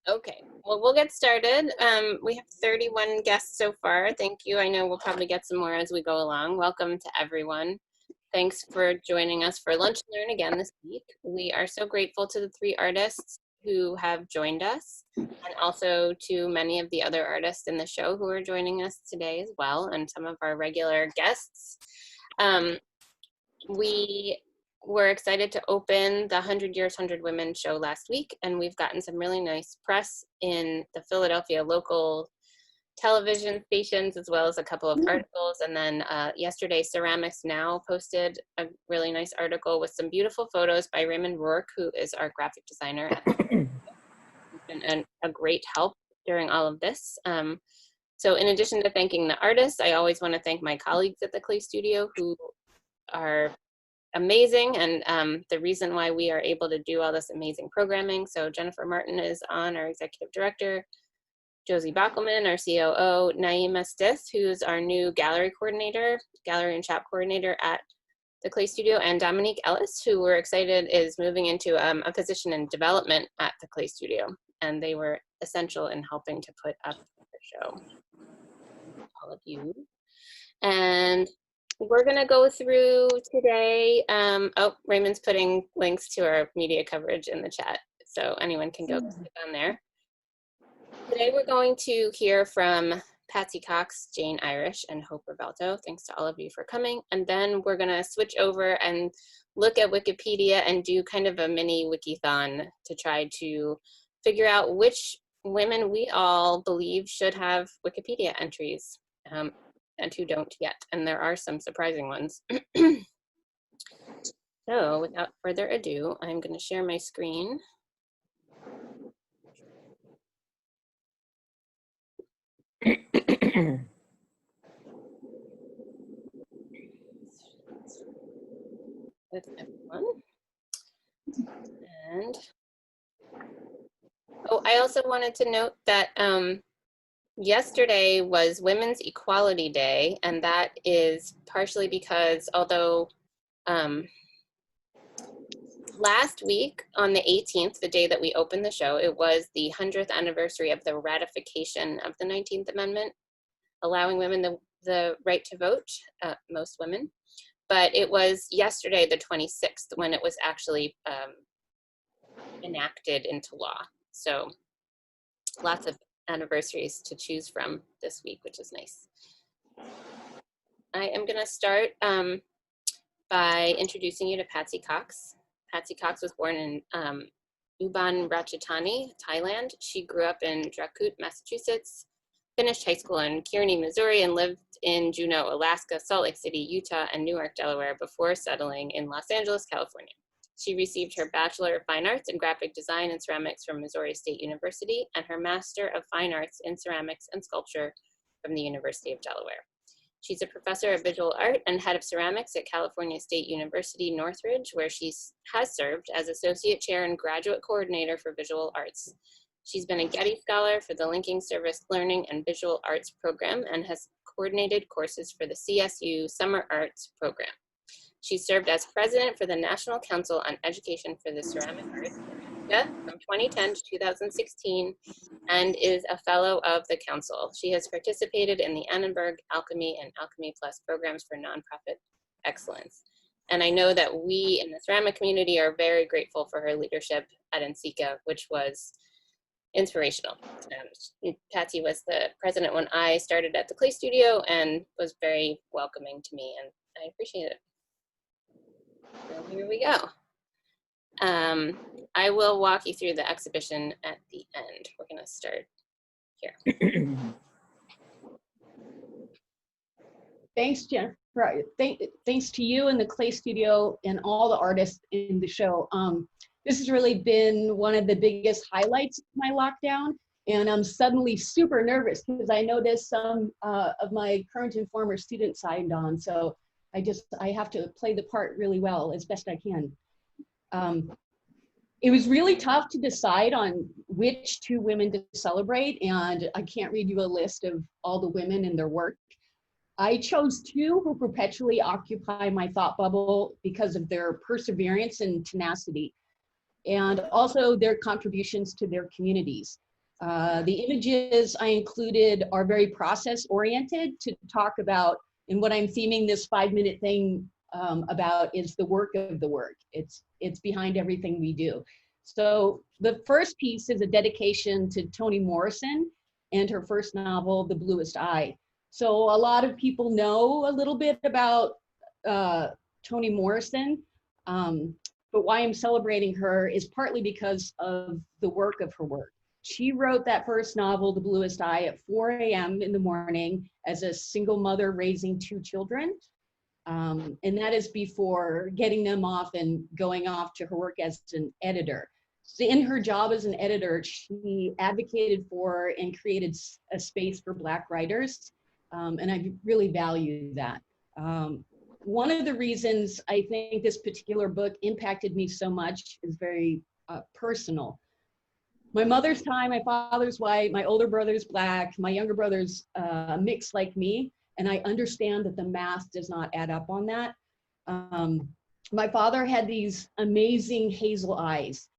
Okay, well, we'll get started. We have 31 guests so far. Thank you. I know we'll probably get some more as we go along. Welcome to everyone. Thanks for joining us for Lunch and Learn again this week. We are so grateful to the 3 artists who have joined us, and also to many of the other artists in the show who are joining us today as well, and some of our regular guests. We were excited to open the 100 Years, 100 Women show last week, and we've gotten some really nice press in the Philadelphia local television stations, as well as a couple of articles. And then yesterday, Ceramics Now posted a really nice article with some beautiful photos by Raymond Rourke, who is our graphic designer. He's been a great help during all of this. So in addition to thanking the artists, I always want to thank my colleagues at the Clay Studio who are amazing and the reason why we are able to do all this amazing programming. So Jennifer Martin is on, our executive director, Josie Bockelman, our COO, Naima Stith, who's our new gallery coordinator, gallery and shop coordinator at the Clay Studio, and Dominique Ellis, who we're excited is moving into a position in development at the Clay Studio. And they were essential in helping to put up the show. All of you. And we're going to go through today. Oh, Raymond's putting links to our media coverage in the chat, so anyone can go click on there. Today we're going to hear from Patsy Cox, Jane Irish, and Hope Rovelto. Thanks to all of you for coming. And then we're going to switch over and look at Wikipedia and do kind of a mini Wikithon to try to figure out which women we all believe should have Wikipedia entries. And who don't yet, and there are some surprising ones. So without further ado, I'm going to share my screen. With everyone. And oh, I also wanted to note that yesterday was Women's Equality Day, and that is partially because although last week on the 18th, the day that we opened the show, it was the 100th anniversary of the ratification of the 19th Amendment, allowing women the right to vote, most women. But it was yesterday, the 26th, when it was actually enacted into law. So lots of anniversaries to choose from this week, which is nice. I am going to start by introducing you to Patsy Cox. Patsy Cox was born in Ubon Ratchathani, Thailand. She grew up in Dracut, Massachusetts, finished high school in Kearney, Missouri, and lived in Juneau, Alaska, Salt Lake City, Utah, and Newark, Delaware before settling in Los Angeles, California. She received her Bachelor of Fine Arts in Graphic Design and Ceramics from Missouri State University and her Master of Fine Arts in Ceramics and Sculpture from the University of Delaware. She's a professor of visual art and head of ceramics at California State University, Northridge, where she has served as associate chair and graduate coordinator for visual arts. She's been a Getty Scholar for the Linking Service Learning and Visual Arts Program and has coordinated courses for the CSU Summer Arts Program. She served as president for the National Council on Education for the Ceramic Arts from 2010 to 2016 and is a fellow of the council. She has participated in the Annenberg Alchemy and Alchemy Plus programs for nonprofit excellence. And I know that we in the ceramic community are very grateful for her leadership at NCECA, which was inspirational. Patsy was the president when I started at the Clay Studio and was very welcoming to me, and I appreciate it. So here we go. I will walk you through the exhibition at the end. We're going to start here. Thanks, Jennifer. Thanks to you and the Clay Studio and all the artists in the show. This has really been one of the biggest highlights of my lockdown, and I'm suddenly super nervous because I noticed some of my current and former students signed on, so I have to play the part really well as best I can. It was really tough to decide on which 2 women to celebrate, and I can't read you a list of all the women and their work. I chose 2 who perpetually occupy my thought bubble because of their perseverance and tenacity, and also their contributions to their communities. The images I included are very process oriented to talk about, and what I'm theming this 5-minute thing about is the work of the work. It's behind everything we do. So the first piece is a dedication to Toni Morrison and her first novel, The Bluest Eye. So a lot of people know a little bit about Toni Morrison, but why I'm celebrating her is partly because of the work of her work. She wrote that first novel, The Bluest Eye, at 4 a.m. in the morning as a single mother raising 2 children. And that is before getting them off and going off to her work as an editor. So in her job as an editor, she advocated for and created a space for Black writers. And I really value that. One of the reasons I think this particular book impacted me so much is very personal. My mother's Thai, my father's white, my older brother's Black, my younger brother's mixed like me, and I understand that the math does not add up on that. My father had these amazing hazel eyes,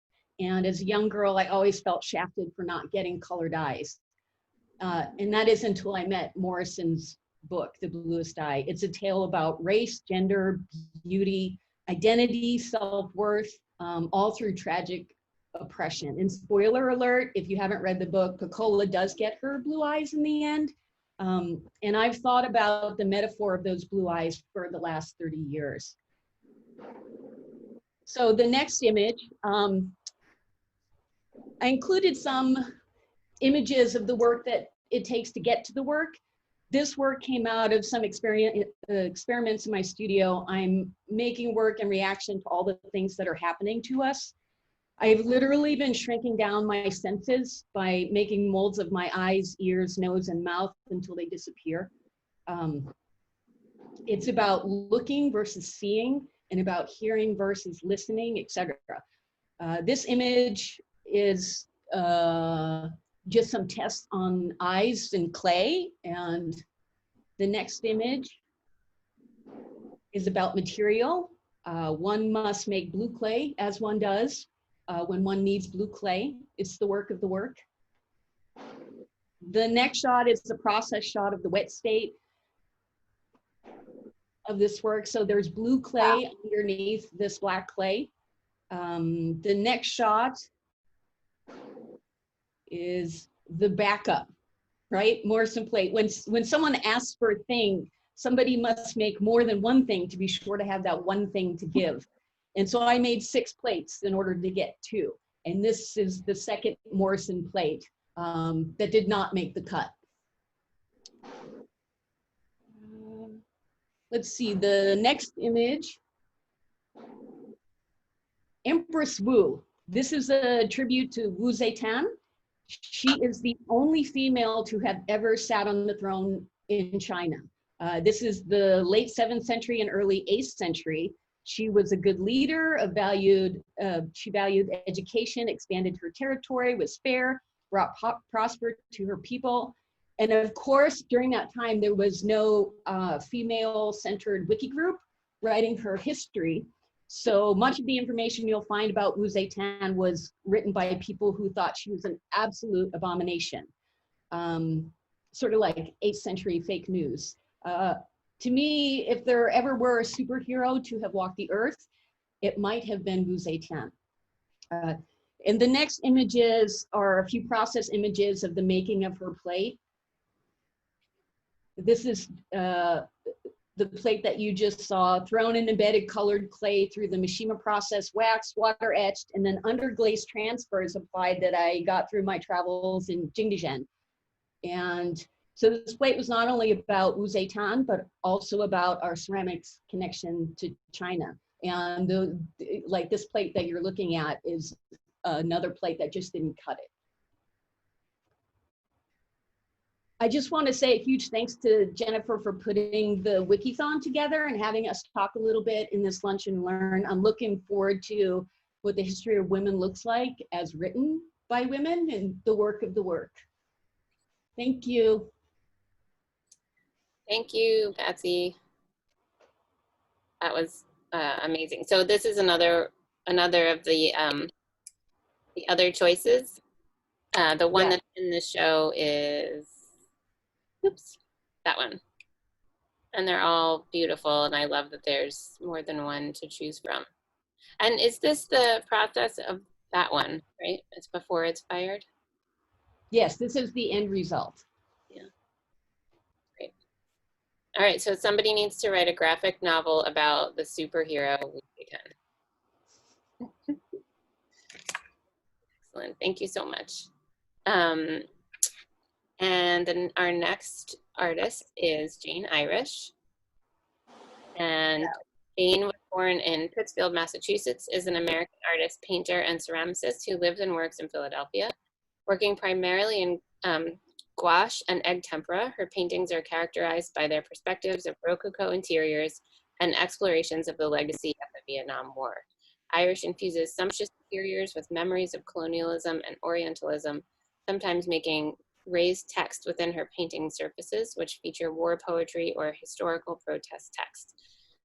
and as a young girl, I always felt shafted for not getting colored eyes. And that is until I met Morrison's book, The Bluest Eye. It's a tale about race, gender, beauty, identity, self-worth, all through tragic oppression. And spoiler alert, if you haven't read the book, Pecola does get her blue eyes in the end. And I've thought about the metaphor of those blue eyes for the last 30 years. So the next image, I included some images of the work that it takes to get to the work. This work came out of some experiments in my studio. I'm making work in reaction to all the things that are happening to us. I've literally been shrinking down my senses by making molds of my eyes, ears, nose, and mouth until they disappear. It's about looking versus seeing, and about hearing versus listening, etc. This image is just some tests on eyes and clay, and the next image is about material. One must make blue clay as one does. When one needs blue clay, it's the work of the work. The next shot is the process shot of the wet state of this work. So there's blue clay underneath this black clay. The next shot is the backup, right? Morrison plate. When someone asks for a thing, somebody must make more than one thing to be sure to have that one thing to give. And so I made 6 plates in order to get 2. And this is the second Morrison plate that did not make the cut. Let's see, the next image. Empress Wu. This is a tribute to Wu Zetian. She is the only female to have ever sat on the throne in China. This is the late 7th century and early 8th century. She was a good leader, she valued education, expanded her territory, was fair, brought prosper to her people. And of course, during that time, there was no female-centered wiki group writing her history. So much of the information you'll find about Wu Zetian was written by people who thought she was an absolute abomination, sort of like 8th century fake news. To me, if there ever were a superhero to have walked the earth, it might have been Wu Zetian. And the next images are a few process images of the making of her plate. This is the plate that you just saw, thrown in embedded colored clay through the Mishima process, waxed, water etched, and then underglaze transfers applied that I got through my travels in Jingdezhen. And so this plate was not only about Wu Zetian, but also about our ceramics connection to China. And like this plate that you're looking at is another plate that just didn't cut it. I just want to say a huge thanks to Jennifer for putting the Wikithon together and having us talk a little bit in this Lunch and Learn. I'm looking forward to what the history of women looks like as written by women and the work of the work. Thank you. Thank you, Patsy. That was amazing. So this is another of the other choices. The one Yeah. that's in the show is, oops, that one. And they're all beautiful, and I love that there's more than one to choose from. And is this the process of that one, right? It's before it's fired? Yes, this is the end result. Yeah, great. All right, so somebody needs to write a graphic novel about the superhero Wikithon. Excellent, thank you so much. And then our next artist is Jane Irish. And Jane was born in Pittsfield, Massachusetts, is an American artist, painter, and ceramicist who lives and works in Philadelphia. Working primarily in gouache and egg tempera, her paintings are characterized by their perspectives of Rococo interiors and explorations of the legacy of the Vietnam War. Irish infuses sumptuous interiors with memories of colonialism and Orientalism, sometimes making raised text within her painting surfaces, which feature war poetry or historical protest text.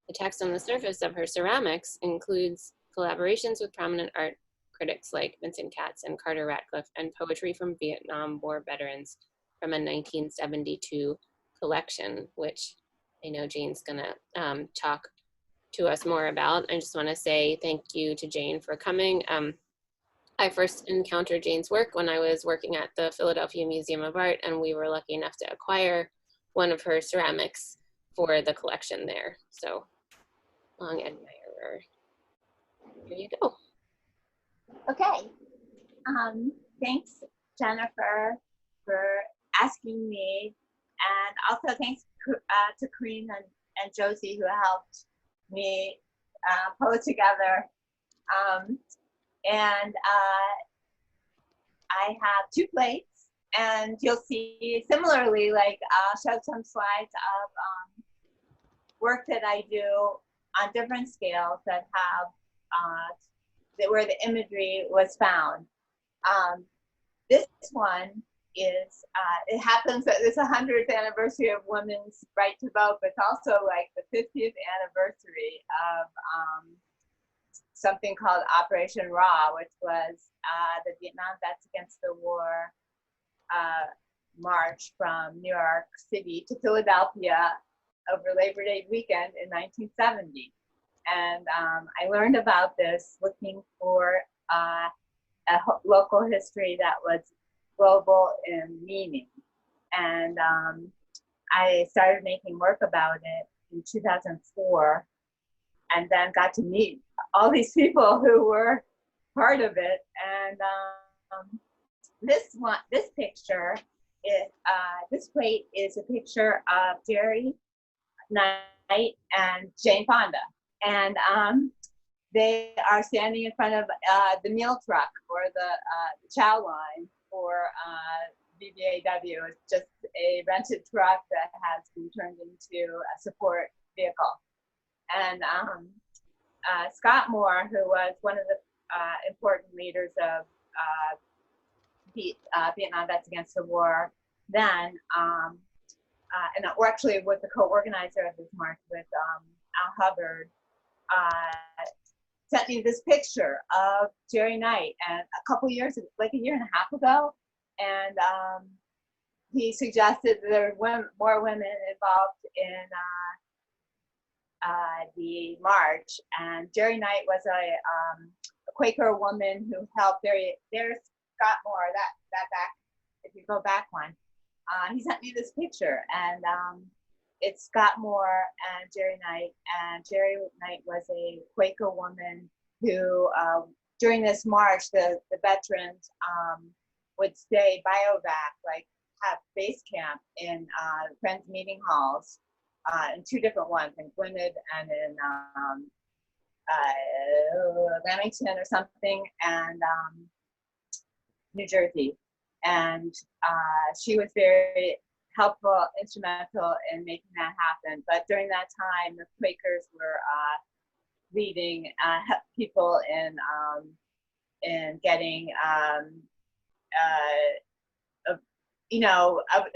The text on the surface of her ceramics includes collaborations with prominent art critics like Vincent Katz and Carter Ratcliffe, and poetry from Vietnam War veterans from a 1972 collection, which I know Jane's gonna talk to us more about. I just wanna say thank you to Jane for coming. I first encountered Jane's work when I was working at the Philadelphia Museum of Art, and we were lucky enough to acquire one of her ceramics for the collection there. So, long admirer. Here you go. Okay. Thanks, Jennifer, for asking me. And also thanks to Corinne and Josie who helped me pull it together. And I have 2 plates, and you'll see similarly, like I'll show some slides of work that I do on different scales that have where the imagery was found. This one is, it happens that it's 100th anniversary of women's right to vote, but it's also like the 50th anniversary of something called Operation Raw, which was the Vietnam Vets Against the War march from New York City to Philadelphia over Labor Day weekend in 1970. And I learned about this looking for a local history that was global in meaning. And I started making work about it in 2004, and then got to meet all these people who were part of it. And this picture is, this plate is a picture of Jerry Knight and Jane Fonda. And they are standing in front of the meal truck, or the chow line for BBAW. It's just a rented truck that has been turned into a support vehicle. And Scott Moore, who was one of the important leaders of Vietnam Vets Against the War then, and or actually was the co-organizer of this march with Al Hubbard, sent me this picture of Jerry Knight, and a couple years, like a year and a half ago, and he suggested that there were more women involved in the march. And Jerry Knight was a Quaker woman who helped. There's Scott Moore, that back, if you go back one. He sent me this picture, and it's Scott Moore and Jerry Knight. And Jerry Knight was a Quaker woman who, during this march, the veterans would stay biovac, like have base camp in Friends meeting halls, in 2 different ones, in Gwynedd and in Lamington or something, and New Jersey. And she was very helpful, instrumental in making that happen. But during that time, the Quakers were leading people in getting,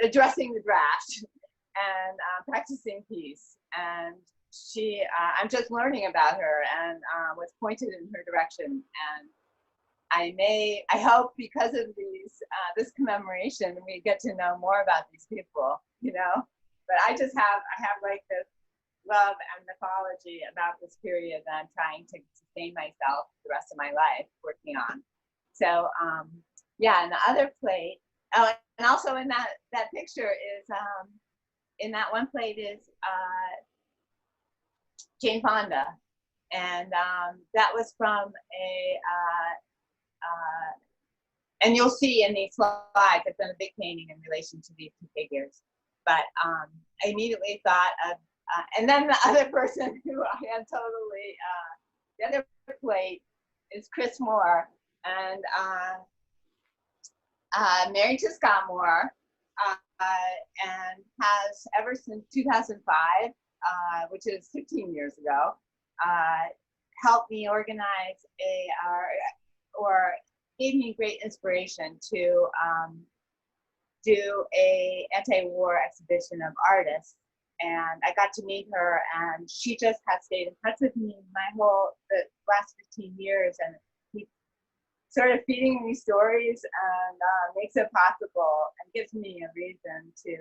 addressing the draft and practicing peace. And she, I'm just learning about her, and was pointed in her direction. And I hope, because of these this commemoration, we get to know more about these people, you know. But I have like this love and mythology about this period that I'm trying to sustain myself the rest of my life working on. So yeah, and the other plate, oh, and also in that picture is in that one plate is Jane Fonda, and that was from a and you'll see in these slides I've done a big painting in relation to these two figures. But I immediately thought of, and then the other person who I am totally, the other plate is Chris Moore, and married to Scott Moore, and has ever since 2005, which is 15 years ago, helped me organize or gave me great inspiration to do a anti-war exhibition of artists. And I got to meet her, and she just has stayed in touch with me the last 15 years, and keeps sort of feeding me stories and makes it possible and gives me a reason to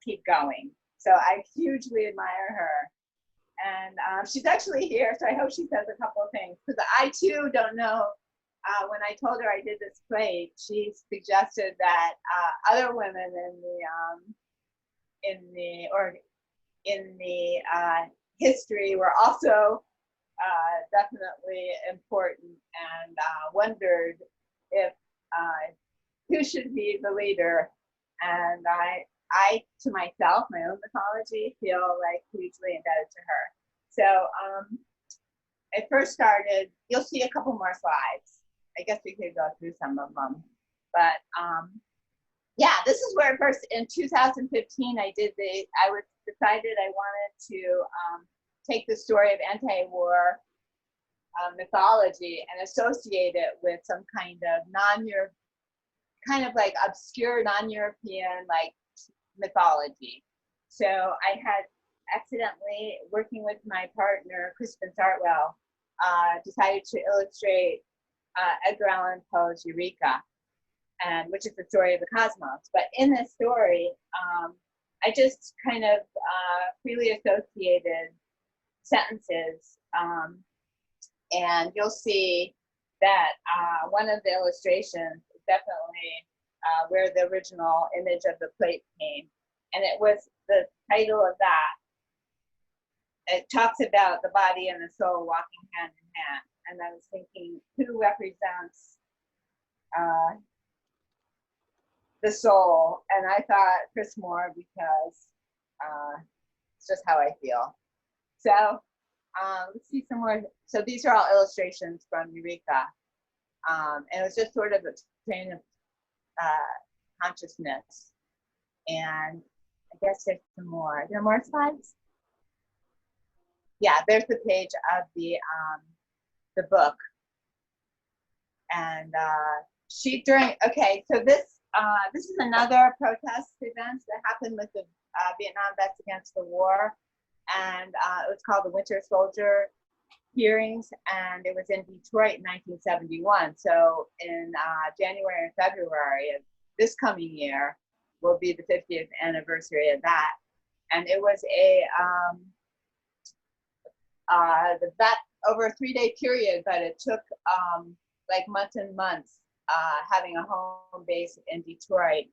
keep going. So I hugely admire her. And she's actually here, so I hope she says a couple of things, because I too don't know. When I told her I did this plate, she suggested that other women in the history were also definitely important, and wondered if who should be the leader. And I to myself, my own mythology, feel like hugely indebted to her. So I first started, you'll see a couple more slides. I guess we could go through some of them. But yeah, this is where first in 2015 I decided I wanted to take the story of anti-war mythology and associate it with some kind of like obscure non-European like mythology. So I had accidentally, working with my partner, Crispin Sartwell, decided to illustrate Edgar Allan Poe's Eureka, and which is the story of the cosmos. But in this story, I just kind of freely associated sentences, and you'll see that one of the illustrations is definitely where the original image of the plate came, and it was the title of that. It talks about the body and the soul walking hand in hand, and I was thinking, who represents the soul? And I thought Chris Moore, because it's just how I feel. So let's see some more. So these are all illustrations from Eureka. And it was just sort of a train of consciousness. And I guess there's some more. Are there more slides? Yeah, there's the page of the book. And okay, so this is another protest event that happened with the Vietnam Vets Against the War. And it was called the Winter Soldier Hearings, and it was in Detroit in 1971. So in January and February of this coming year will be the 50th anniversary of that. And it was that over a 3-day period, but it took like months and months having a home base in Detroit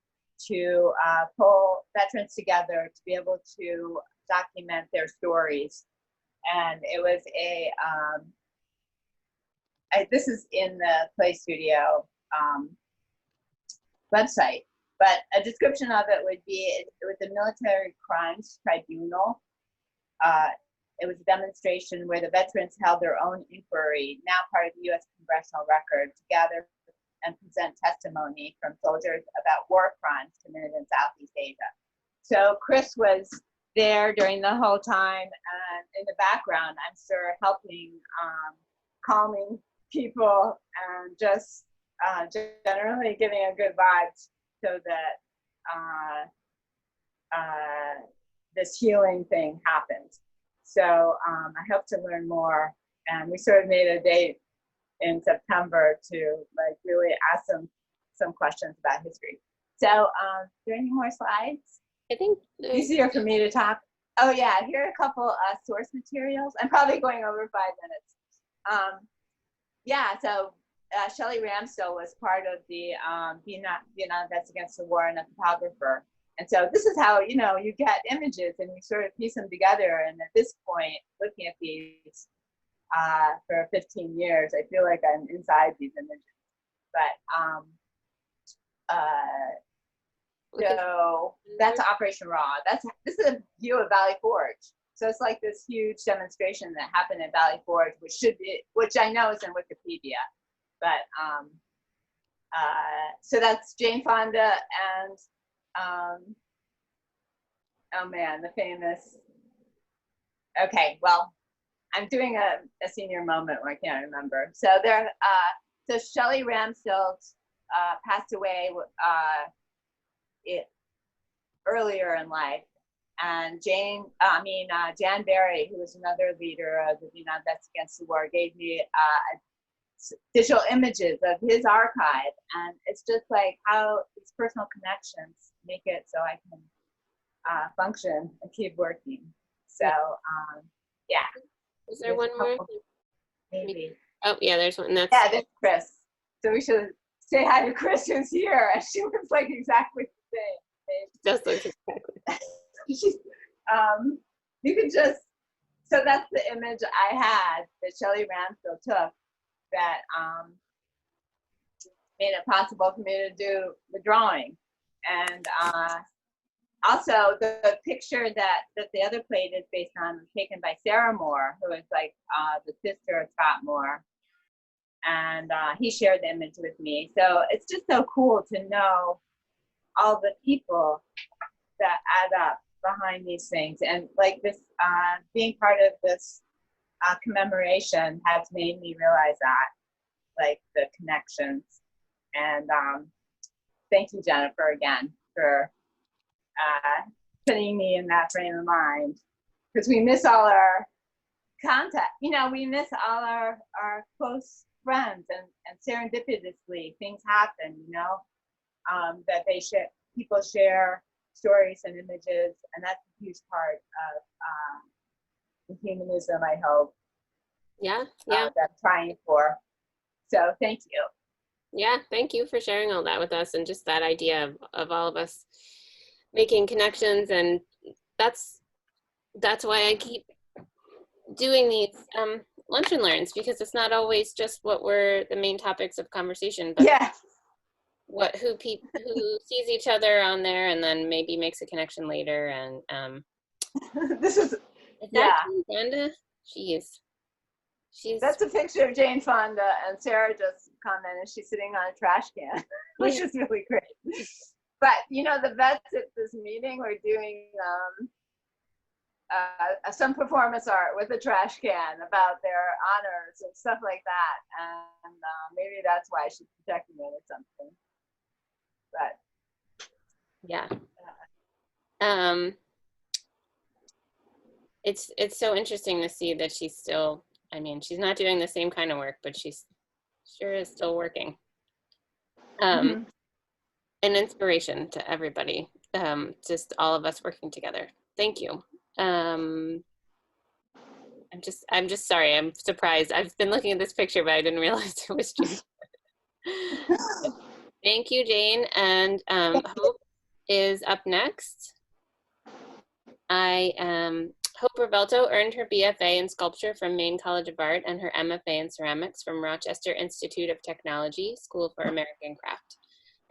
to pull veterans together to be able to document their stories. And it was this is in the Play Studio website, but a description of it would be, it was a military crimes tribunal. It was a demonstration where the veterans held their own inquiry, now part of the U.S. Congressional Record, to gather and present testimony from soldiers about war crimes committed in Southeast Asia. So Chris was there during the whole time, and in the background, I'm sure, helping, calming people, and just generally giving a good vibe so that this healing thing happens. So I hope to learn more, and we sort of made a date in September to like really ask some questions about history. So, are there any more slides? I think Easier for me to talk. Oh yeah, here are a couple source materials. I'm probably going over 5 minutes. Yeah, so Shirley Ramsdell was part of the Vietnam Vets Against the War and a photographer. And so this is how, you know, you get images and you sort of piece them together. And at this point, looking at these for 15 years, I feel like I'm inside these images. But so that's Operation Raw. This is a view of Valley Forge. So it's like this huge demonstration that happened at Valley Forge, which I know is in Wikipedia. But so that's Jane Fonda and oh man, the famous. Okay, well, I'm doing a senior moment where I can't remember. So so Shirley Ramsdell passed away earlier in life, and Jan Berry, who was another leader of the Vietnam Vets Against the War, gave me digital images of his archive, and it's just like how these personal connections make it so I can function and keep working. So yeah. Is there one more? Maybe. Oh yeah, there's one. Yeah, there's Chris. So we should say hi to Chris, who's here. And she looks like exactly the same. Just looks exactly. She's, you could just, so that's the image I had that Shirley Ramsdell took that made it possible for me to do the drawing. And also the picture that the other plate is based on was taken by Sarah Moore, who is like the sister of Scott Moore. And he shared the image with me. So it's just so cool to know all the people that add up behind these things. And like this, being part of this commemoration has made me realize that, like the connections. And thank you, Jennifer, again, for putting me in that frame of mind. Because we miss all our contact, you know, we miss all our close friends, and serendipitously things happen, you know, that people share stories and images, and that's a huge part of the humanism, I hope. Yeah. That I'm trying for. So thank you. Yeah, thank you for sharing all that with us, and just that idea of all of us making connections. And that's why I keep doing these lunch and learns, because it's not always just what were the main topics of conversation, but yeah, who sees each other on there and then maybe makes a connection later. And this is that Fonda? That's a picture of Jane Fonda, and Sarah just commented she's sitting on a trash can, which is really great. But you know, the vets at this meeting were doing some performance art with a trash can about their honors and stuff like that, and maybe that's why she's protecting it or something. But yeah, it's so interesting to see that she's still, I mean, she's not doing the same kind of work, but she's sure is still working. An inspiration to everybody, just all of us working together. Thank you. I'm just sorry, I'm surprised. I've been looking at this picture, but I didn't realize it was Jane. Thank you, Jane. And Hope is up next. Hope Rovelto earned her BFA in sculpture from Maine College of Art and her MFA in ceramics from Rochester Institute of Technology, School for American Craft.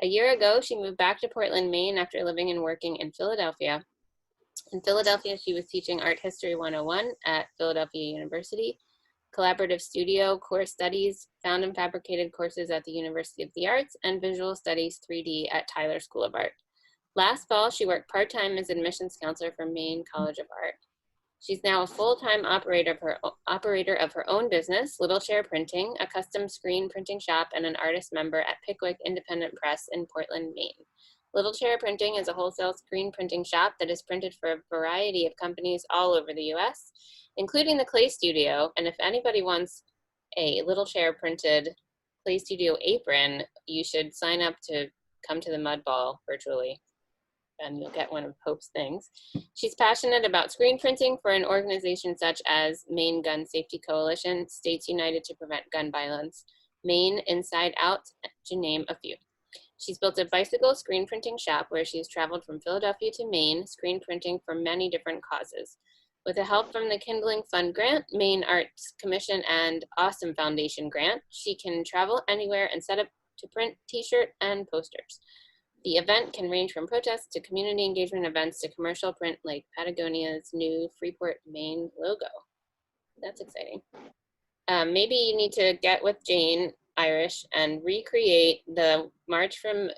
A year ago, she moved back to Portland, Maine after living and working in Philadelphia. In Philadelphia, she was teaching Art History 101 at Philadelphia University, collaborative studio, core studies, found and fabricated courses at the University of the Arts, and visual studies 3D at Tyler School of Art. Last fall, she worked part-time as admissions counselor for Maine College of Art. She's now a full-time operator of her own business, Little Chair Printing, a custom screen printing shop, and an artist member at Pickwick Independent Press in Portland, Maine. Little Chair Printing is a wholesale screen printing shop that is printed for a variety of companies all over the US, including the Clay Studio. And if anybody wants a little chair printed Play Studio apron, you should sign up to come to the Mud Ball virtually, and you'll get one of Hope's things. She's passionate about screen printing for an organization such as Maine Gun Safety Coalition, States United to Prevent Gun Violence, Maine Inside Out, to name a few. She's built a bicycle screen printing shop where she's traveled from Philadelphia to Maine, screen printing for many different causes. With the help from the Kindling Fund grant, Maine Arts Commission, and Awesome Foundation grant, she can travel anywhere and set up to print t-shirt and posters. The event can range from protests to community engagement events to commercial print like Patagonia's new Freeport, Maine logo. That's exciting. Maybe you need to get with Jane Irish and recreate the march from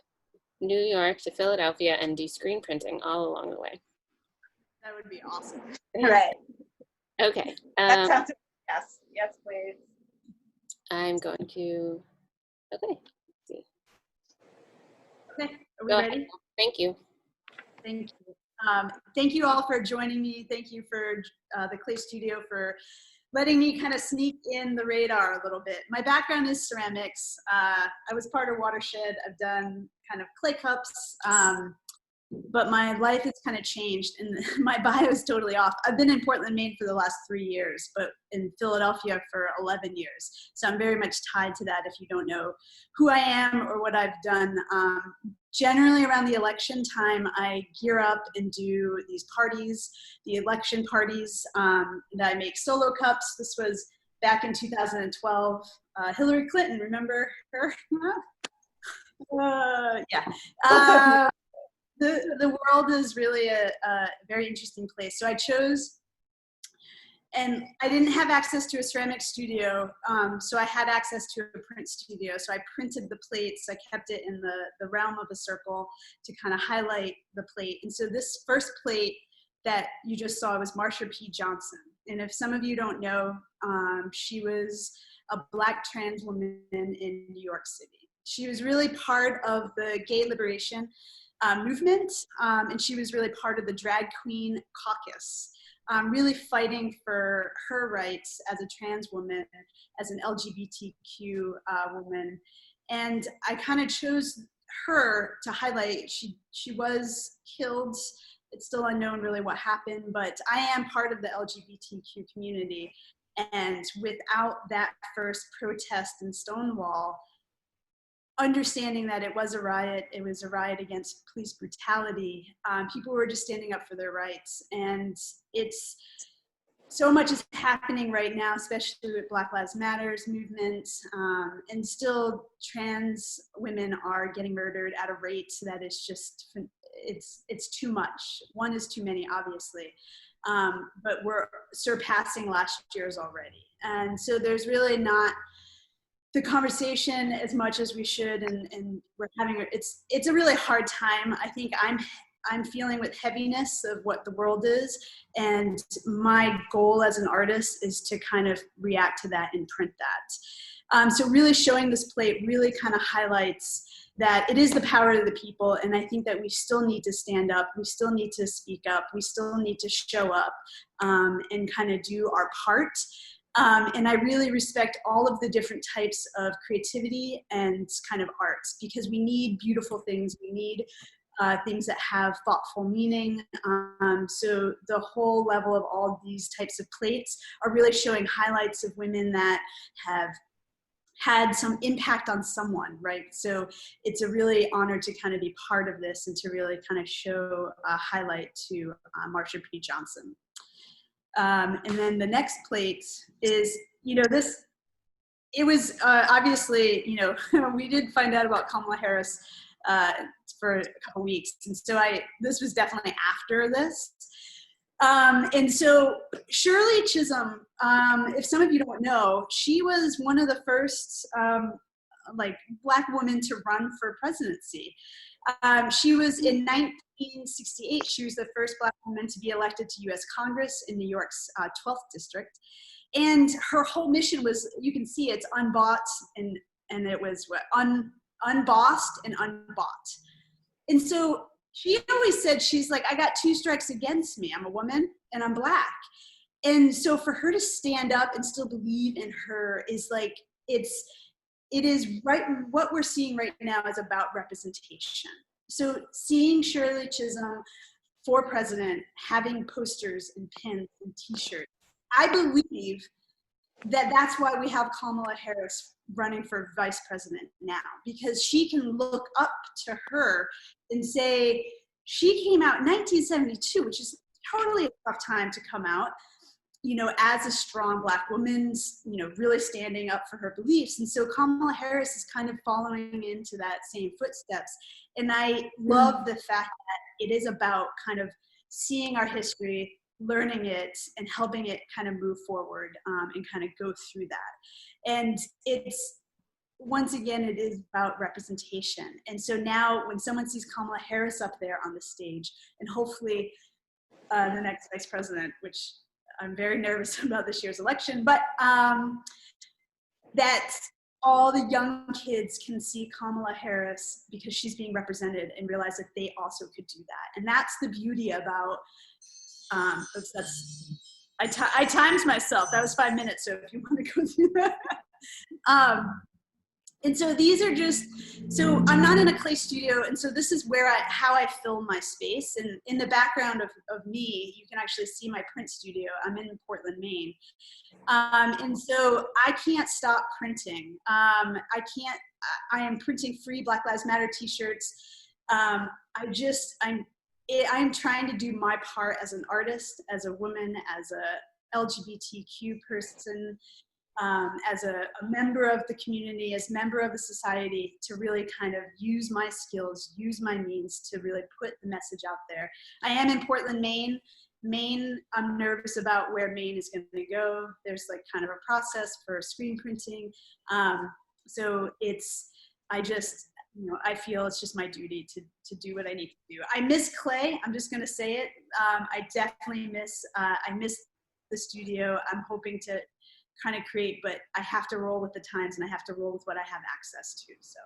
New York to Philadelphia and do screen printing all along the way. That would be awesome. Right. Okay. That sounds, yes, yes, please. I'm going to, okay. Let's see. Okay, are we Go ready? ahead. Thank you. Thank you. Thank you all for joining me. Thank you for the Clay Studio for letting me kind of sneak in the radar a little bit. My background is ceramics. I was part of Watershed. I've done kind of clay cups, but my life has kind of changed and my bio is totally off. I've been in Portland, Maine for the last 3 years, but in Philadelphia for 11 years. So I'm very much tied to that if you don't know who I am or what I've done. Generally around the election time, I gear up and do these parties, the election parties, and I make solo cups. This was back in 2012. Hillary Clinton, remember her? Yeah. The world is really a very interesting place. So I chose, and I didn't have access to a ceramic studio, so I had access to a print studio. So I printed the plates. I kept it in the realm of a circle to kind of highlight the plate. And so this first plate that you just saw was Marsha P Johnson. And if some of you don't know, she was a Black trans woman in New York City. She was really part of the gay liberation movement, and she was really part of the drag queen caucus, really fighting for her rights as a trans woman, as an LGBTQ woman. And I kind of chose her to highlight. She was killed. It's still unknown really what happened, but I am part of the LGBTQ community. And without that first protest in Stonewall, understanding that it was a riot against police brutality, people were just standing up for their rights. And it's so much is happening right now, especially with Black Lives Matters movement, and still trans women are getting murdered at a rate that is just, it's too much. One is too many, obviously, but we're surpassing last year's already. And so there's really not the conversation as much as we should, and we're having, it's a really hard time. I think I'm feeling with heaviness of what the world is, and my goal as an artist is to kind of react to that and print that. So really showing this plate really kind of highlights that it is the power of the people, and I think that we still need to stand up, we still need to speak up, we still need to show up and kind of do our part. And I really respect all of the different types of creativity and kind of arts, because we need beautiful things. We need things that have thoughtful meaning. So the whole level of all these types of plates are really showing highlights of women that have had some impact on someone, right? So it's a really honor to kind of be part of this and to really kind of show a highlight to Marsha P Johnson. And then the next plate is, this, it was obviously, we did find out about Kamala Harris for a couple weeks. And so this was definitely after this. And so Shirley Chisholm, if some of you don't know, she was one of the first Black women to run for presidency. She was in 1968, she was the first Black woman to be elected to U.S. Congress in New York's 12th district. And her whole mission was, you can see it's unbought, and it was unbossed and unbought. And so she always said, she's like, I got 2 strikes against me. I'm a woman and I'm Black. And so for her to stand up and still believe in her is like, it is right. What we're seeing right now is about representation. So seeing Shirley Chisholm for president, having posters and pins and t-shirts, I believe that that's why we have Kamala Harris running for vice president now, because she can look up to her and say, she came out in 1972, which is totally a tough time to come out, you know, as a strong Black woman, you know, really standing up for her beliefs. And so Kamala Harris is kind of following into that same footsteps. And I love the fact that it is about kind of seeing our history, learning it, and helping it kind of move forward and kind of go through that. And it's, once again, it is about representation. And so now when someone sees Kamala Harris up there on the stage, and hopefully the next vice president, which I'm very nervous about this year's election, but that all the young kids can see Kamala Harris because she's being represented and realize that they also could do that. And that's the beauty about, I timed myself, that was 5 minutes, so if you want to go through that. And so these are just, so I'm not in a clay studio, and so this is where how I film my space. And in the background of me, you can actually see my print studio. I'm in Portland, Maine. And so I can't stop printing. I am printing free Black Lives Matter t-shirts. I'm trying to do my part as an artist, as a woman, as a LGBTQ person, as a member of the community, as member of the society, to really kind of use my skills, use my means to really put the message out there. I am in Portland, Maine. I'm nervous about where Maine is going to go. There's like kind of a process for screen printing. So I feel it's just my duty to do what I need to do. I miss clay. I'm just going to say it. I definitely miss the studio. I'm hoping to kind of create, but I have to roll with the times, and I have to roll with what I have access to. So.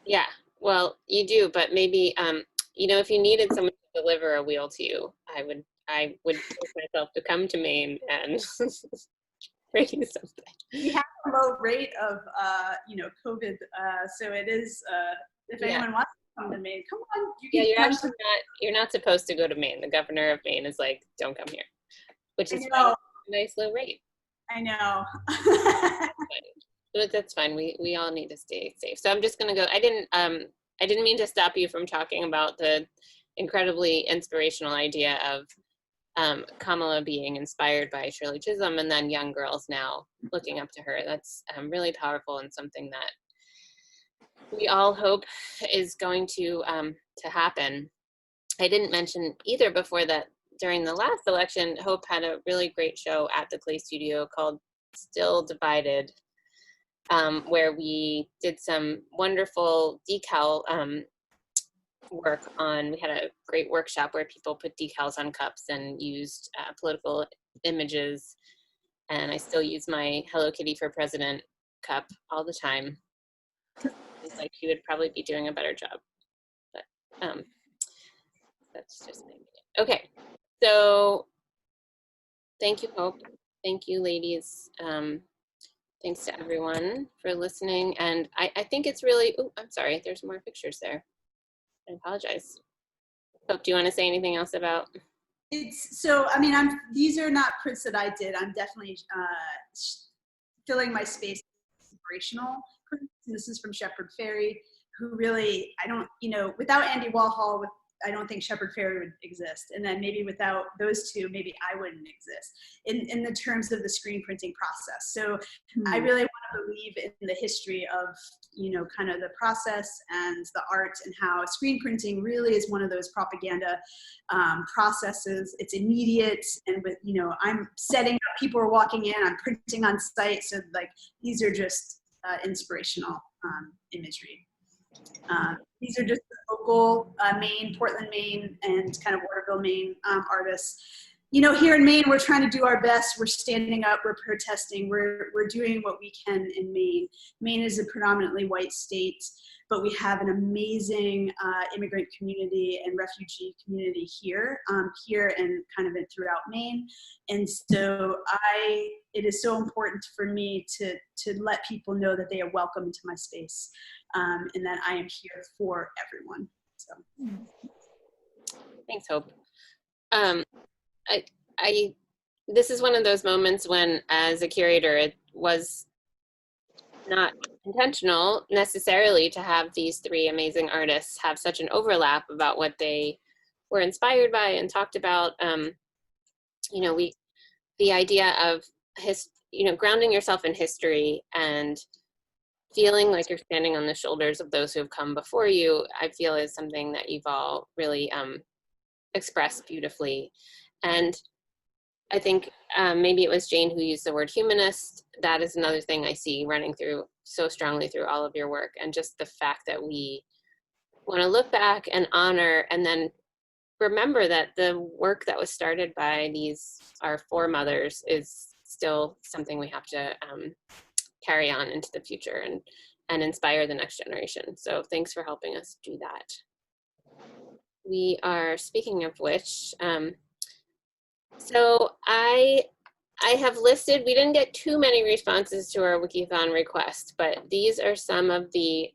Yeah, well, you do, but maybe, you know, if you needed someone to deliver a wheel to you, I would force myself to come to Maine and bring you something. We have a low rate of, you know, COVID, so it is, if anyone wants to come to Maine, come on. You're not supposed to go to Maine. The governor of Maine is like, don't come here, which is a nice low rate. I know. That's fine. We all need to stay safe. So I'm just gonna go. I didn't mean to stop you from talking about the incredibly inspirational idea of Kamala being inspired by Shirley Chisholm, and then young girls now looking up to her. That's really powerful, and something that we all hope is going to happen. I didn't mention either before that during the last election, Hope had a really great show at the Clay Studio called Still Divided, where we did some wonderful decal work on, we had a great workshop where people put decals on cups and used political images. And I still use my Hello Kitty for President cup all the time. It's like she would probably be doing a better job, but that's just my opinion. Okay, so thank you, Hope. Thank you, ladies. Thanks to everyone for listening. And I think it's really, oh, I'm sorry, there's more pictures there. I apologize. Hope, do you want to say anything else about? So, I mean, these are not prints that I did. I'm definitely filling my space with inspirational prints. And this is from Shepard Fairey, who really, without Andy Warhol, I don't think Shepard Fairey would exist. And then maybe without those two, maybe I wouldn't exist in the terms of the screen printing process. So I really want to believe in the history of, kind of the process and the art, and how screen printing really is one of those propaganda processes. It's immediate, and with, I'm setting up, people are walking in, I'm printing on site. So like, these are just inspirational imagery. These are just local Maine, Portland, Maine, and kind of Waterville, Maine artists. you know, here in Maine, we're trying to do our best. We're standing up, we're protesting, we're doing what we can in Maine. Maine is a predominantly white state, but we have an amazing immigrant community and refugee community here and kind of throughout Maine. And so it is so important for me to let people know that they are welcome into my space, and that I am here for everyone. So. Thanks, Hope. This is one of those moments when, as a curator, it was not intentional necessarily to have these three amazing artists have such an overlap about what they were inspired by and talked about. You know, the idea of grounding yourself in history and feeling like you're standing on the shoulders of those who have come before you, I feel is something that you've all really expressed beautifully. And I think maybe it was Jane who used the word humanist. That is another thing I see running through so strongly through all of your work, and just the fact that we want to look back and honor and then remember that the work that was started by our foremothers is still something we have to carry on into the future and inspire the next generation. So thanks for helping us do that. We are, speaking of which, so I have listed, we didn't get too many responses to our Wikithon request, but these are some of the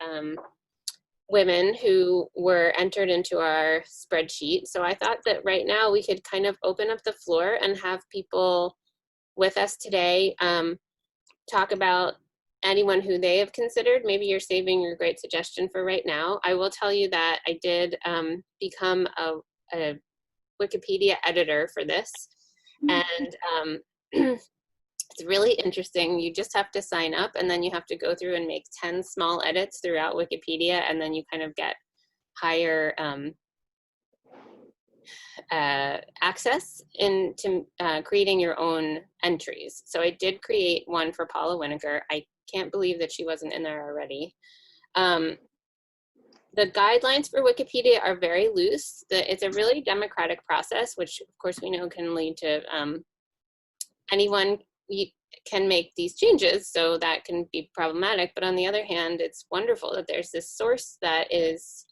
women who were entered into our spreadsheet. So I thought that right now we could kind of open up the floor and have people with us today talk about anyone who they have considered. Maybe you're saving your great suggestion for right now. I will tell you that I did become a Wikipedia editor for this. And it's really interesting. You just have to sign up, and then you have to go through and make 10 small edits throughout Wikipedia, and then you kind of get higher access into creating your own entries. So I did create one for Paula Winker. I can't believe that she wasn't in there already. The guidelines for Wikipedia are very loose. It's a really democratic process, which of course we know can lead to anyone can make these changes, so that can be problematic. But on the other hand, it's wonderful that there's this source that is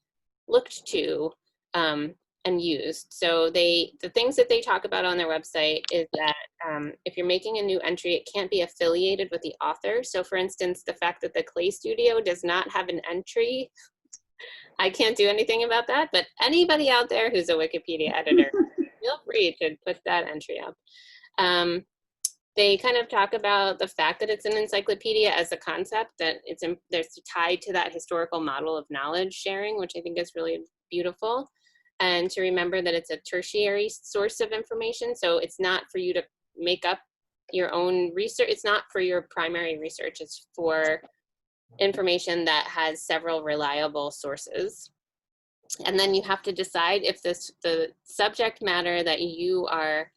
looked to and used. So the things that they talk about on their website is that if you're making a new entry, it can't be affiliated with the author. So for instance, the fact that the Clay Studio does not have an entry, I can't do anything about that, but anybody out there who's a Wikipedia editor, feel free to put that entry up. They kind of talk about the fact that it's an encyclopedia as a concept, that there's tied to that historical model of knowledge sharing, which I think is really beautiful. And to remember that it's a tertiary source of information. So it's not for you to make up your own research. It's not for your primary research. It's for information that has several reliable sources. And then you have to decide if the subject matter that you are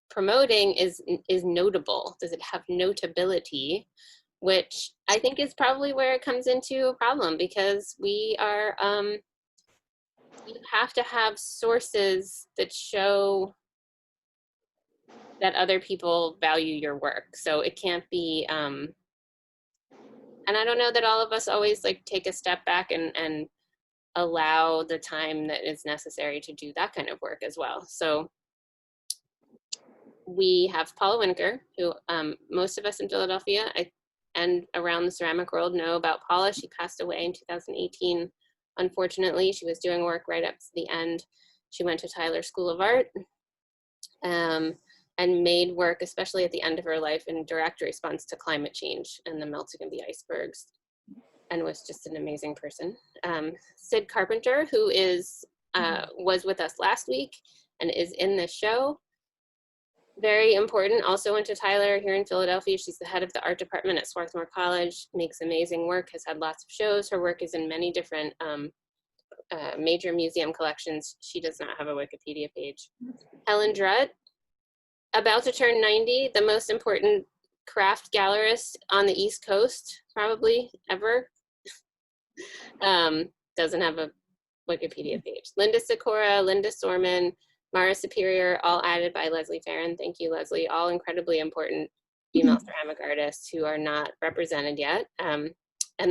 promoting is notable. Does it have notability? Which I think is probably where it comes into a problem, because we are, you have to have sources that show that other people value your work. So it can't be, and I don't know that all of us always like take a step back and allow the time that is necessary to do that kind of work as well. So we have Paula Winker, who most of us in Philadelphia and around the ceramic world know about Paula. She passed away in 2018. Unfortunately, she was doing work right up to the end. She went to Tyler School of Art and made work, especially at the end of her life, in direct response to climate change and the melting of the icebergs, and was just an amazing person. Sid Carpenter, who was with us last week and is in this show. Very important, also went to Tyler here in Philadelphia. She's the head of the art department at Swarthmore College, makes amazing work, has had lots of shows. Her work is in many different major museum collections. She does not have a Wikipedia page. Helen Drudd, about to turn 90, the most important craft gallerist on the East Coast, probably ever. Doesn't have a Wikipedia page. Linda Sikora, Linda Sorman, Mara Superior, all added by Leslie Farron. Thank you, Leslie. All incredibly important female ceramic artists who are not represented yet. And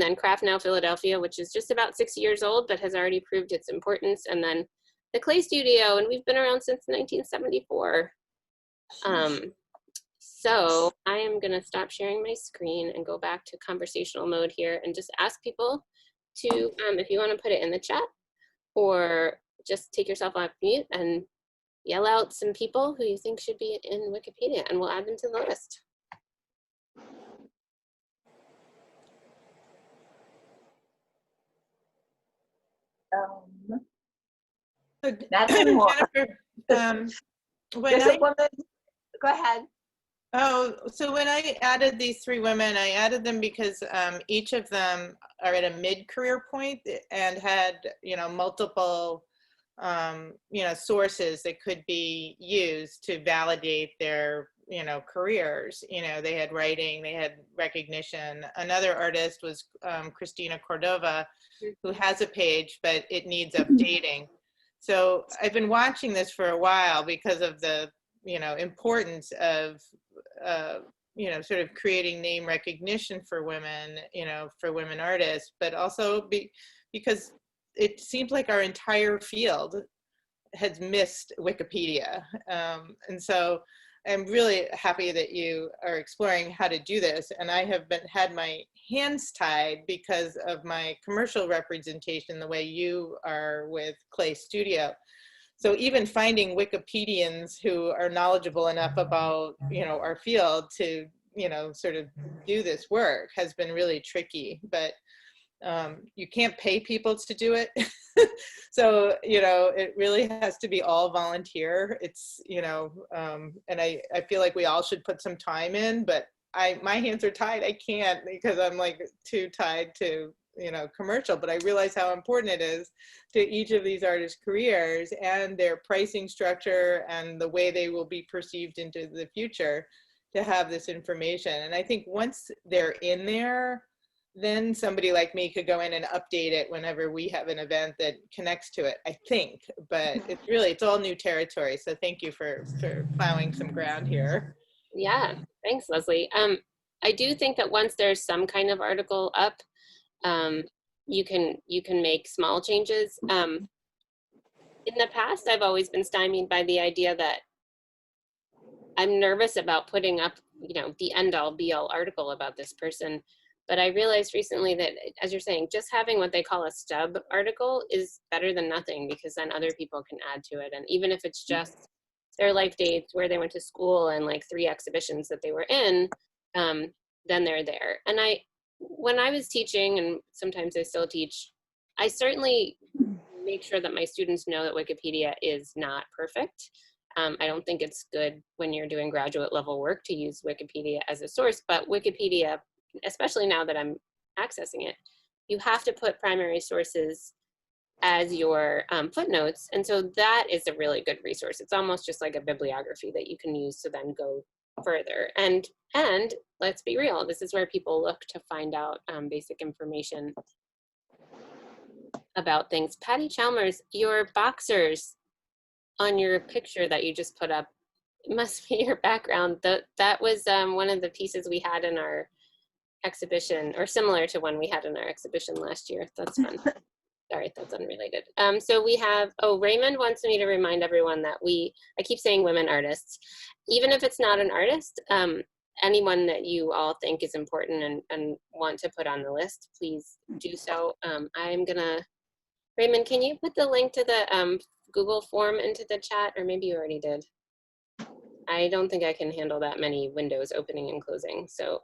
then Craft Now Philadelphia, which is just about 6 years old, but has already proved its importance. And then the Clay Studio, and we've been around since 1974. So I am gonna stop sharing my screen and go back to conversational mode here and just ask people to, if you wanna put it in the chat, or just take yourself off mute and yell out some people who you think should be in Wikipedia, and we'll add them to the list. Madeleine Moore. Jennifer, when There's a woman. Go ahead. so when I added these 3 women, I added them because each of them are at a mid-career point and had, you know, multiple, you know, sources that could be used to validate their, you know, careers. You know, they had writing, they had recognition. Another artist was Christina Cordova, who has a page, but it needs updating. So I've been watching this for a while because of the, you know, importance of, you know, sort of creating name recognition for women, you know, for women artists, but also because it seems like our entire field has missed Wikipedia. And so I'm really happy that you are exploring how to do this. And I have had my hands tied because of my commercial representation, the way you are with Clay Studio. So even finding Wikipedians who are knowledgeable enough about, you know, our field to, you know, sort of do this work has been really tricky, but you can't pay people to do it. So, you know, it really has to be all volunteer. It's, you know, and I feel like we all should put some time in, but my hands are tied. I can't because I'm like too tied to, you know, commercial, but I realize how important it is to each of these artists' careers and their pricing structure and the way they will be perceived into the future to have this information. And I think once they're in there, then somebody like me could go in and update it whenever we have an event that connects to it, I think. But it's all new territory. So thank you for plowing some ground here. Yeah, thanks, Leslie. I do think that once there's some kind of article up, you can make small changes. In the past, I've always been stymied by the idea that I'm nervous about putting up, you know, the end-all be-all article about this person. But I realized recently that, as you're saying, just having what they call a stub article is better than nothing, because then other people can add to it. And even if it's just their life dates, where they went to school, and like 3 exhibitions that they were in, then they're there. And when I was teaching, and sometimes I still teach, I certainly make sure that my students know that Wikipedia is not perfect. I don't think it's good when you're doing graduate level work to use Wikipedia as a source, but Wikipedia, especially now that I'm accessing it, you have to put primary sources as your footnotes. And so that is a really good resource. It's almost just like a bibliography that you can use to then go further. And let's be real, this is where people look to find out basic information about things. Patty Chalmers, your boxers on your picture that you just put up, it must be your background. That was one of the pieces we had in our exhibition, or similar to one we had in our exhibition last year. That's fun. Sorry, that's unrelated. So we have, Raymond wants me to remind everyone that I keep saying women artists. Even if it's not an artist, anyone that you all think is important and want to put on the list, please do so. I'm gonna, Raymond, can you put the link to the Google form into the chat, or maybe you already did? I don't think I can handle that many windows opening and closing. So,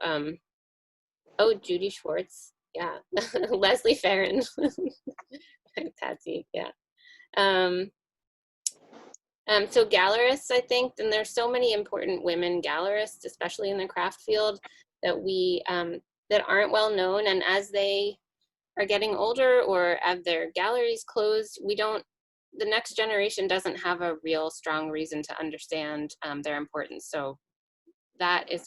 oh, Judy Schwartz, yeah. Leslie Farron, Patsy, yeah. So gallerists, I think, and there's so many important women gallerists, especially in the craft field, that that aren't well known. And as they are getting older or have their galleries closed, the next generation doesn't have a real strong reason to understand their importance. So that is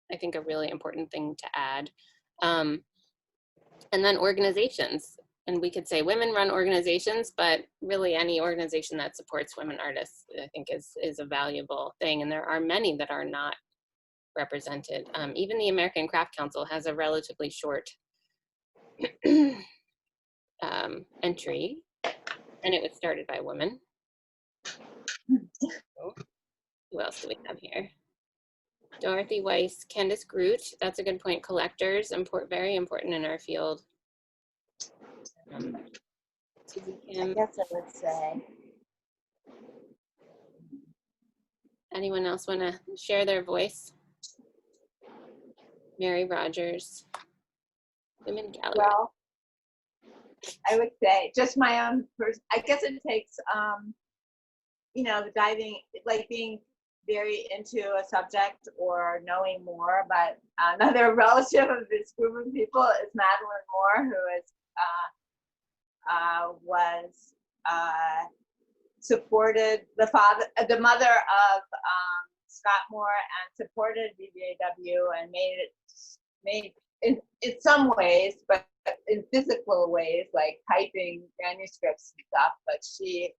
I think a really important thing to add. And then organizations. and we could say women-run organizations, but really any organization that supports women artists, I think is a valuable thing. And there are many that are not represented. Even the American Craft Council has a relatively short entry, and it was started by women. Who else do we have here? Dorothy Weiss, Candace Groot, that's a good point. Collectors, very important in our field. Susie Kim. I guess I would say. Anyone else want to share their voice? Mary Rogers, Women Gallery. Well, I would say just my own I guess it takes, you know, diving, like being very into a subject or knowing more. But another relative of this group of people is Madeleine Moore, who is was supported the mother of Scott Moore, and supported BBAW and made in some ways, but in physical ways, like typing manuscripts and stuff. But she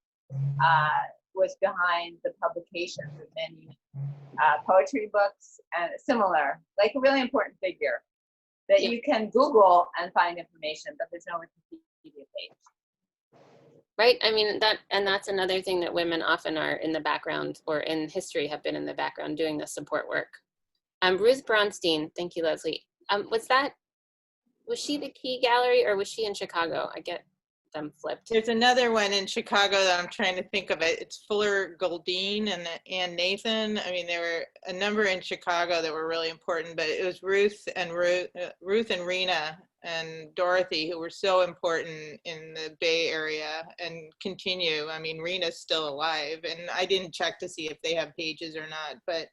was behind the publications of many poetry books and similar, like a really important figure that you can Google and find information, but there's no Wikipedia page. Right, I mean, that's another thing that women often are in the background, or in history have been in the background doing the support work. Ruth Bronstein, thank you, Leslie. Was she the Key Gallery, or was she in Chicago? I get them flipped. There's another one in Chicago that I'm trying to think of it. It's Fuller Goldine and Ann Nathan. I mean, there were a number in Chicago that were really important, but it was Ruth and Rena and Dorothy who were so important in the Bay Area and continue. I mean, Rena's still alive, and I didn't check to see if they have pages or not, but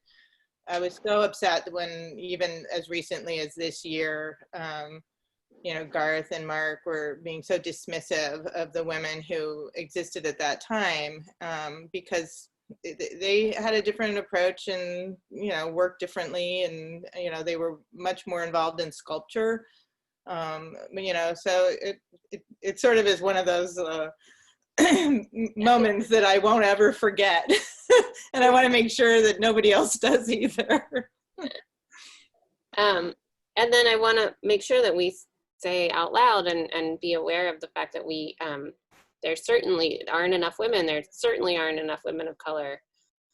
I was so upset when, even as recently as this year, you know, Garth and Mark were being so dismissive of the women who existed at that time, because they had a different approach and, you know, worked differently, and, you know, they were much more involved in sculpture. You know, so it sort of is one of those moments that I won't ever forget. And I want to make sure that nobody else does either. And then I want to make sure that we say out loud and be aware of the fact that we, there certainly aren't enough women. There certainly aren't enough women of color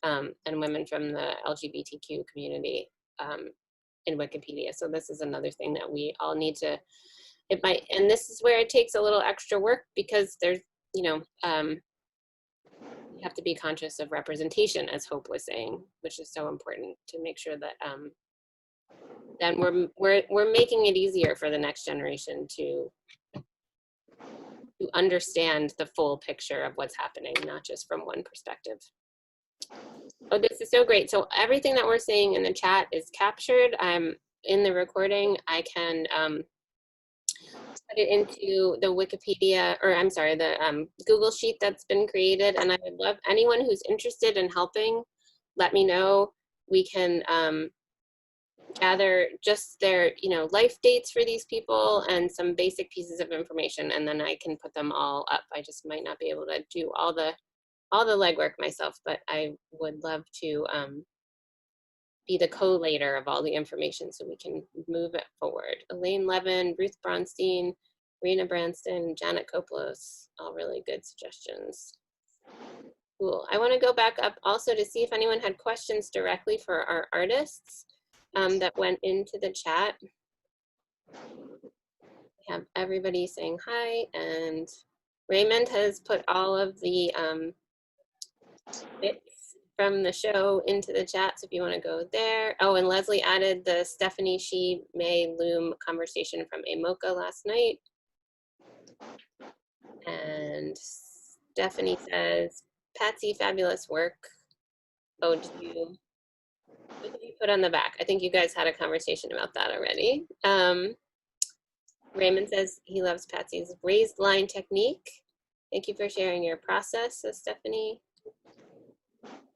and women from the LGBTQ community in Wikipedia. So this is another thing that we all need to, and this is where it takes a little extra work, because there's, you know, you have to be conscious of representation, as Hope was saying, which is so important to make sure that then we're making it easier for the next generation to understand the full picture of what's happening, not just from one perspective. Oh, this is so great. So everything that we're saying in the chat is captured. In the recording, I can put it into the Wikipedia, or I'm sorry, the Google Sheet that's been created. And I would love anyone who's interested in helping, let me know. We can gather just their, you know, life dates for these people and some basic pieces of information, and then I can put them all up. I just might not be able to do all the legwork myself, but I would love to be the collator of all the information so we can move it forward. Elaine Levin, Ruth Bronstein, Rena Branston, Janet Koplos, all really good suggestions. Cool. I want to go back up also to see if anyone had questions directly for our artists that went into the chat. We have everybody saying hi, and Raymond has put all of the bits from the show into the chat, so if you want to go there. Oh, and Leslie added the Stephanie She May Loom conversation from AMOCA last night. And Stephanie says, Patsy, fabulous work. Oh, what did you put on the back? I think you guys had a conversation about that already. Raymond says he loves Patsy's raised line technique. Thank you for sharing your process, says Stephanie.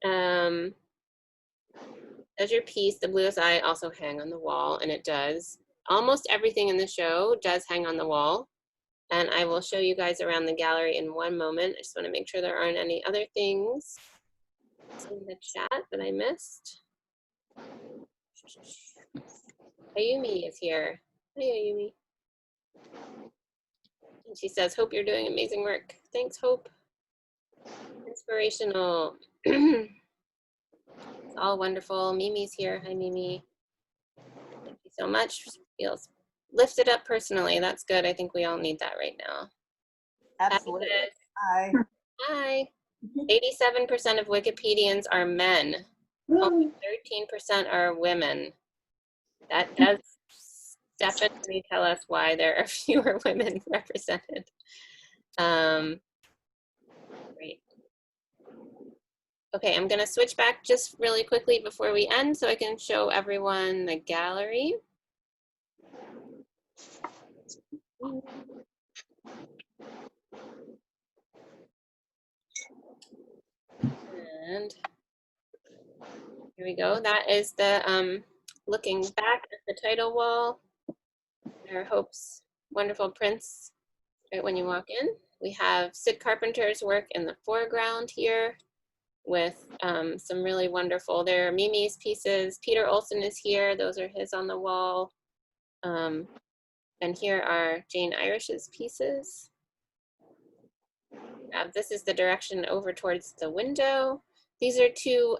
Does your piece, the Bluest Eye, also hang on the wall? And it does. Almost everything in the show does hang on the wall. And I will show you guys around the gallery in one moment. I just want to make sure there aren't any other things in the chat that I missed. Ayumi is here. Hi, Ayumi. And she says, Hope you're doing amazing work. Thanks, Hope. Inspirational. It's all wonderful. Mimi's here. Hi, Mimi. Thank you so much. Feels lifted up personally. That's good. I think we all need that right now. Absolutely. Hi. Hi. 87% of Wikipedians are men. Only 13% are women. That does definitely tell us why there are fewer women represented. Great. Okay, I'm going to switch back just really quickly before we end so I can show everyone the gallery. And here we go. That is the looking back at the title wall. There are Hope's wonderful prints right when you walk in. We have Sid Carpenter's work in the foreground here with some really wonderful, there are Mimi's pieces. Peter Olson is here. Those are his on the wall. And here are Jane Irish's pieces. This is the direction over towards the window. These are two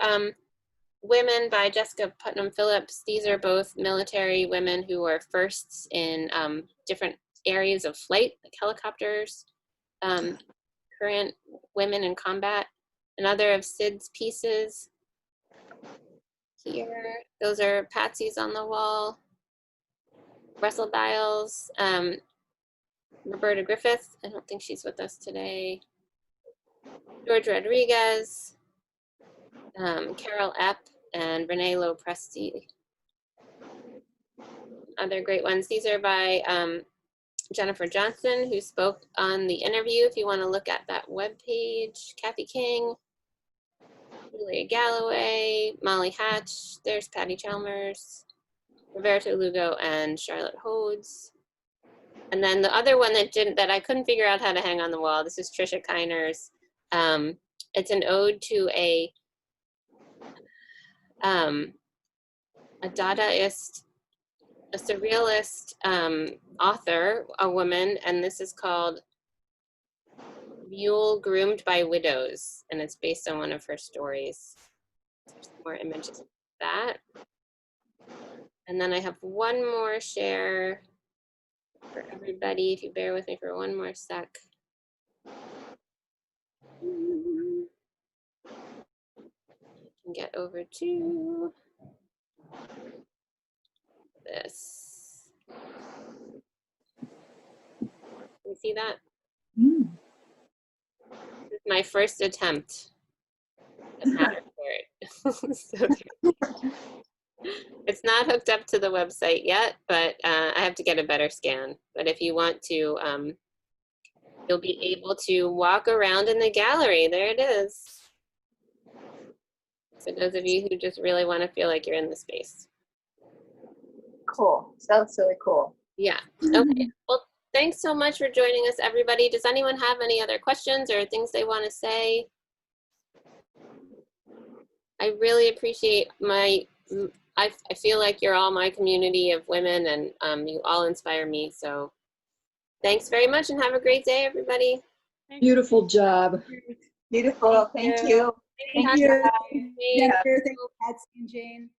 women by Jessica Putnam Phillips. These are both military women who were firsts in different areas of flight, like helicopters, current women in combat. Another of Sid's pieces here. Those are Patsy's on the wall. Russell Dials, Roberta Griffith, I don't think she's with us today. George Rodriguez, Carol Epp, and Renee Lopresti. Other great ones. These are by Jennifer Johnson, who spoke on the interview, if you want to look at that webpage. Kathy King, Julia Galloway, Molly Hatch, there's Patty Chalmers, Roberto Lugo, and Charlotte Hodes. And then the other one that I couldn't figure out how to hang on the wall, this is Trisha Kiner's. It's an ode to a Dadaist, a surrealist author, a woman, and this is called Mule Groomed by Widows, and it's based on one of her stories. There's more images of that. And then I have one more share for everybody, if you bear with me for one more sec. I can get over to this. Can you see that? This is my first attempt at pattern for it. So it's not hooked up to the website yet, but I have to get a better scan. But if you want to, you'll be able to walk around in the gallery. There it is. For those of you who just really want to feel like you're in the space. Cool. Sounds really cool. Yeah. Okay. Well, thanks so much for joining us, everybody. Does anyone have any other questions or things they want to say? I really appreciate I feel like you're all my community of women, and you all inspire me. So thanks very much and have a great day, everybody. Beautiful job. Beautiful. Thank you. Thank you. Jennifer, thank you, Patsy and Jane.